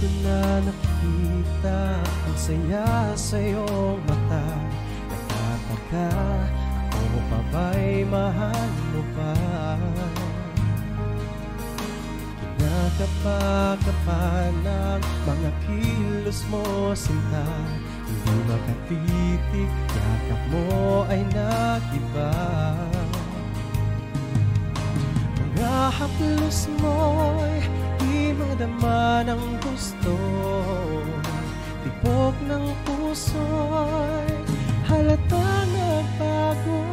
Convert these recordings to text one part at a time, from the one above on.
ko na nakikita ang saya sa iyong mata. Nagtataka, o pa ba'y mahal mo pa? Kinakapa-kapa ng mga kilos mo, sinta. Hindi makatitig, yakap mo ay nag-iba. Mga haplos mo'y di madama ng gusto. Tibok ng puso'y halatang nagbago.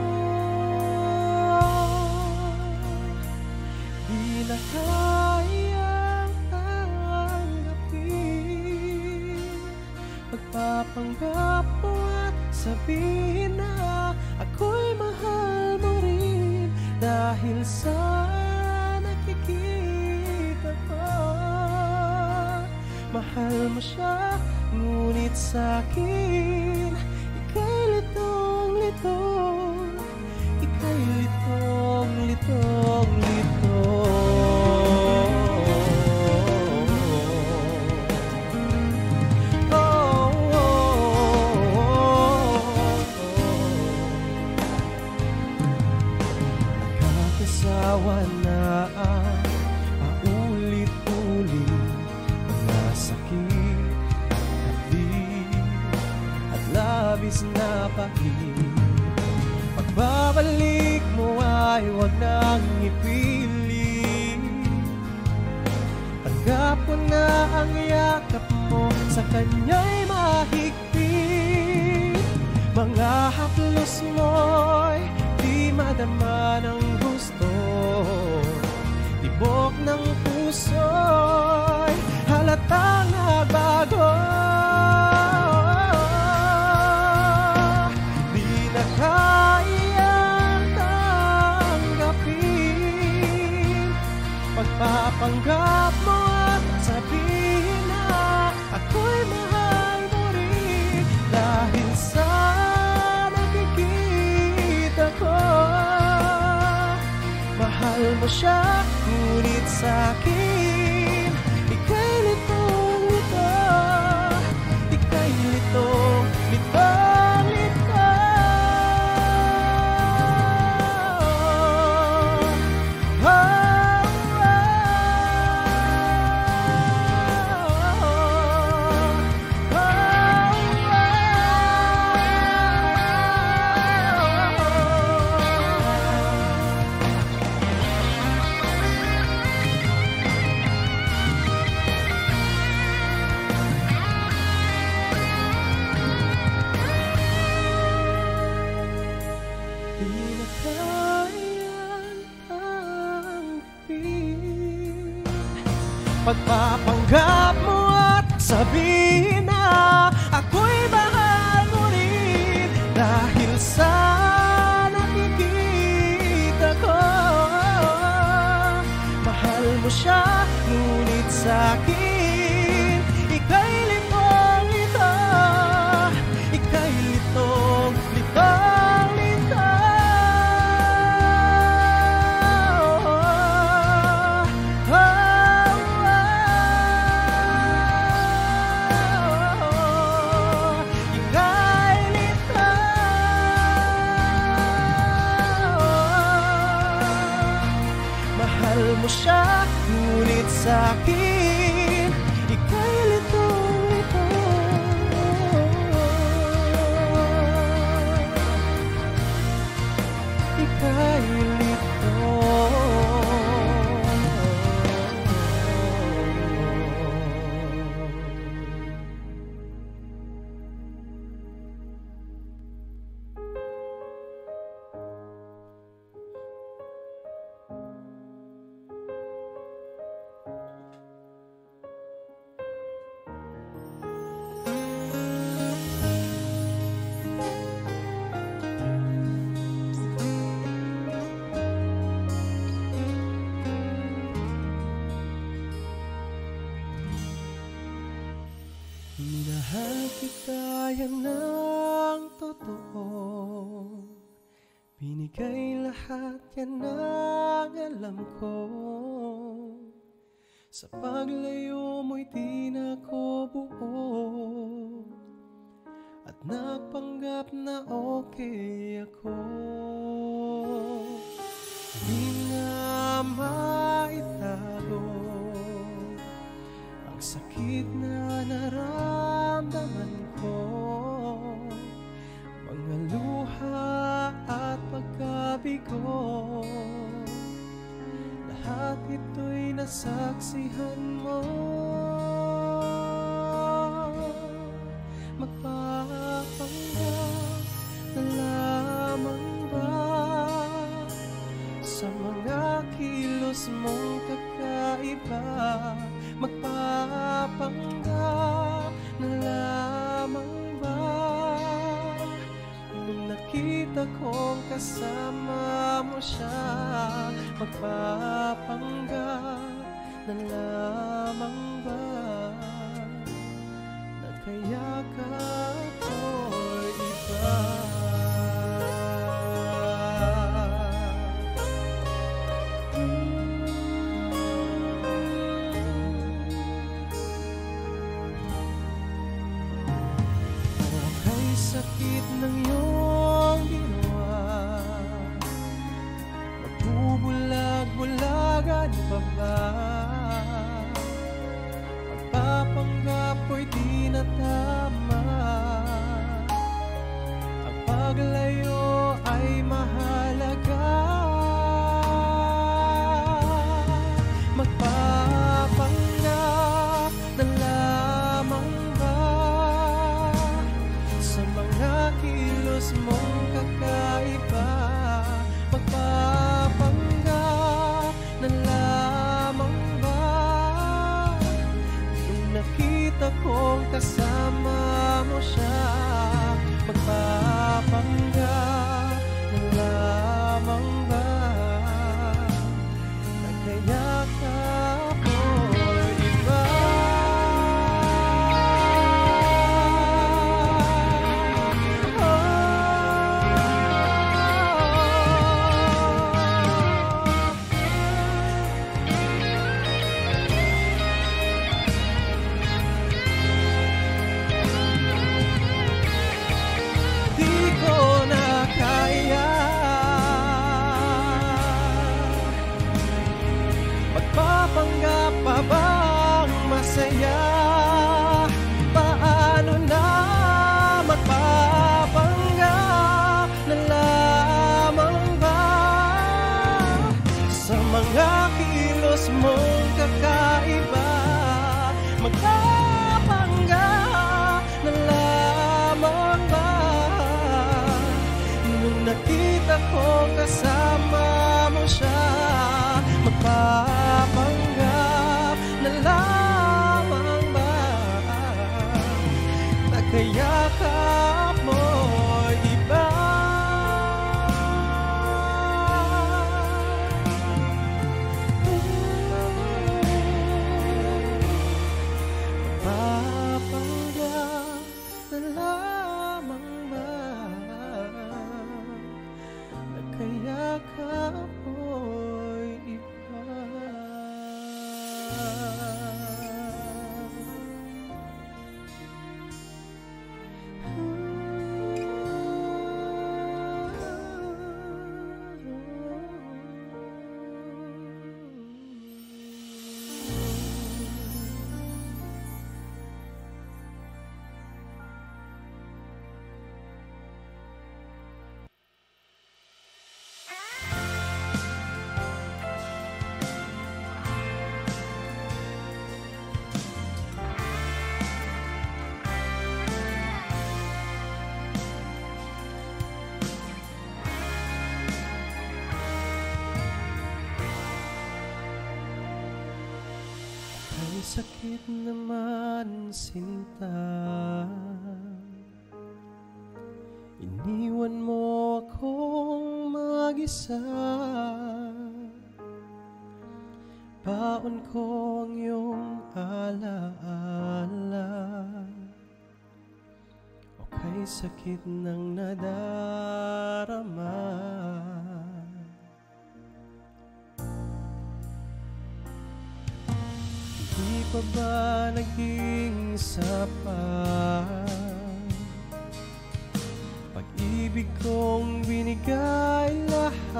Di na kayang tanggapin pagpapanggap mo at sabihin na ako'y mahal mo rin. Dahil sa nakikita ko, mahal mo siya, ngunit sa'kin ika'y litong-litong, ika'y litong-litong-litong. Nakakasawa na ang paulit-ulit mga sakit at di at labis na pahit. Pagbabalik mo ay huwag nang ipilit. Tanggap ko na ang yakap mo, sa kanya'y mahigpit. Mga haplos mo'y di madama ng gusto. Tibok ng puso'y halatang nagbago. Di na kayang tanggapin pagpapanggap mo at sabihin na ako'y mahal mo rin. Dahil sa nakikita ko, mahal mo siya, ngunit sa'kin ika'y litong-litong, ika'y litong-litong-litong. Oh, pagpapanggap mo at sabihin na ako'y mahal mo rin. Dahil sa nakikita ko, mahal mo siya, ngunit sa'kin ika'y litong-litong, ika'y litong-litong-litong. Mahal mo siya, ngunit sa'kin ika'y litong-litong, ika'y litong. Minahal kita, yan ang totoo. Binigay lahat, yan ang alam ko. Sa paglayo mo'y di na ko buo at nagpanggap na okay ako. Di nga maitago ang sakit na naramdaman ko, mga luha at pagkabigo. Lahat ito'y nasaksihan mo. Magpapanggap na lamang ba sa mga kilos mong kakaiba? Magpapanggap na lamang ba nung nakita kong kasama mo siya? Magpapanggap na lamang ba nagkayakap ko'y iba? Okay, sakit ng iyong ginawa, magbubulag-bulagan pa ba? Pagpapanggap ko'y di na tama, ang paglayo ay mahalaga. Magpapanggap na lamang ba sa mga kilos mong kakaiba? Magpapanggap na lamang ba nung nakita kong kasama mo siya? Magpapanggap na lamang ba nagkayakap ko'y iba? Magpapanggap pa bang masaya? Paano na magpapanggap na lamang ba sa mga kilos mong kakaiba? Magpapanggap na lamang ba nung nakita ko kasama mo siya? Magpapanggap na lamang ba nagkayakap mo'y iba? Magpapanggap na lamang ba nagkayakap mo'y iba? Ang sakit naman, sinta, iniwan mo akong mag-isa. Baon ko ang iyong alaala, o kay sakit ng nadarama. Di pa ba naging sapat pag-ibig kong binigay lahat?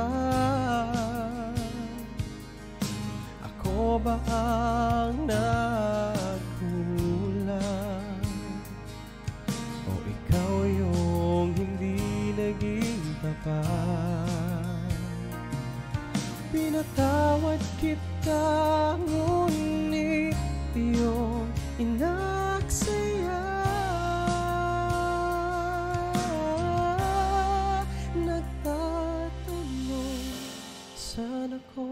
Ako ba ang nagkulang o ikaw yung hindi naging tapat? Pinatawad kita ngunit iyong inaksaya. Nagtatanong, saan ako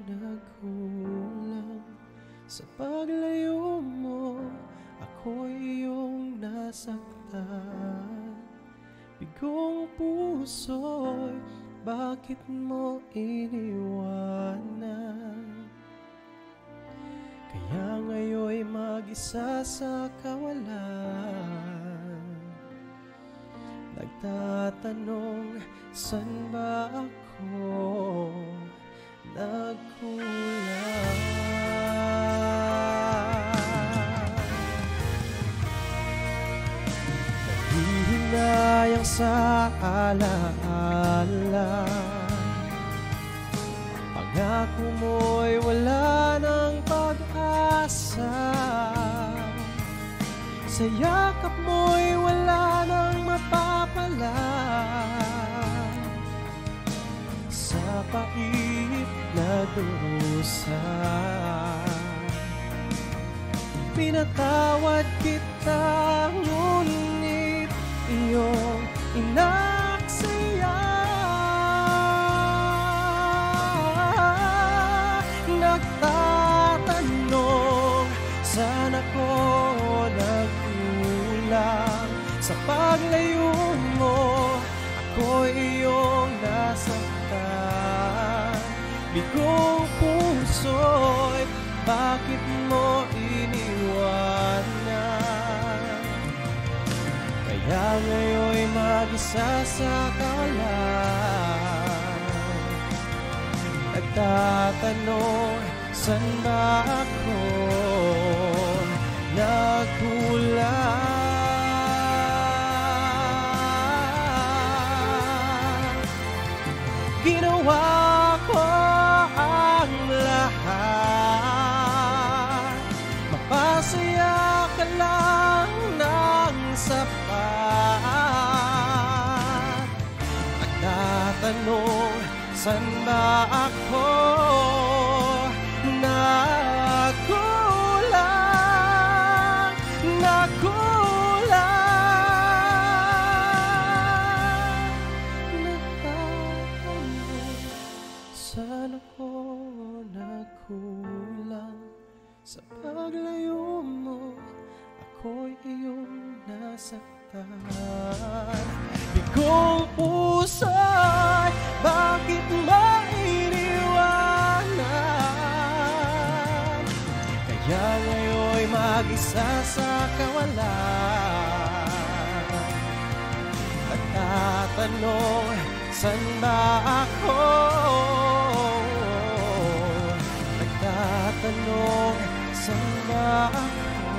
nagkulang? Sa paglayo mo, ako'y iyong nasaktan. Bigong puso'y bakit mo iniwanan? Kaya ngayon'y mag-isa sa kawalan. Nagtatanong, saan ba ako nagkulang? Naghihinayang sa alaala, pangako mo'y wala ng pag-asa. Sa yakap mo'y wala ng mapapala. Sa pait na dusa, pinatawad kita ngunit iyong inaksaya. Nagtatanong, saan ako nagkulang? Sa paglayo mo, ako'y iyong nasaktan. Bigong puso'y bakit mo iniwanan? Kaya ngayon'y mag-isa sa kawalan. Nagtatanong, saan ba ako nagkulang? Ginawa ko ang lahat, mapasaya ka lang ng sapat. Nagtatanong, saan ba ako nagkulang? Nagtatanong, saan ako nagkulang? Sa paglayo mo, ako'y iyong nasaktan. Bigong puso'y bakit mainiwanan? Kaya ngayon'y mag-isa sa kawalan. Nagtatanong, saan ba ako? Nagtatanong, saan ba ako?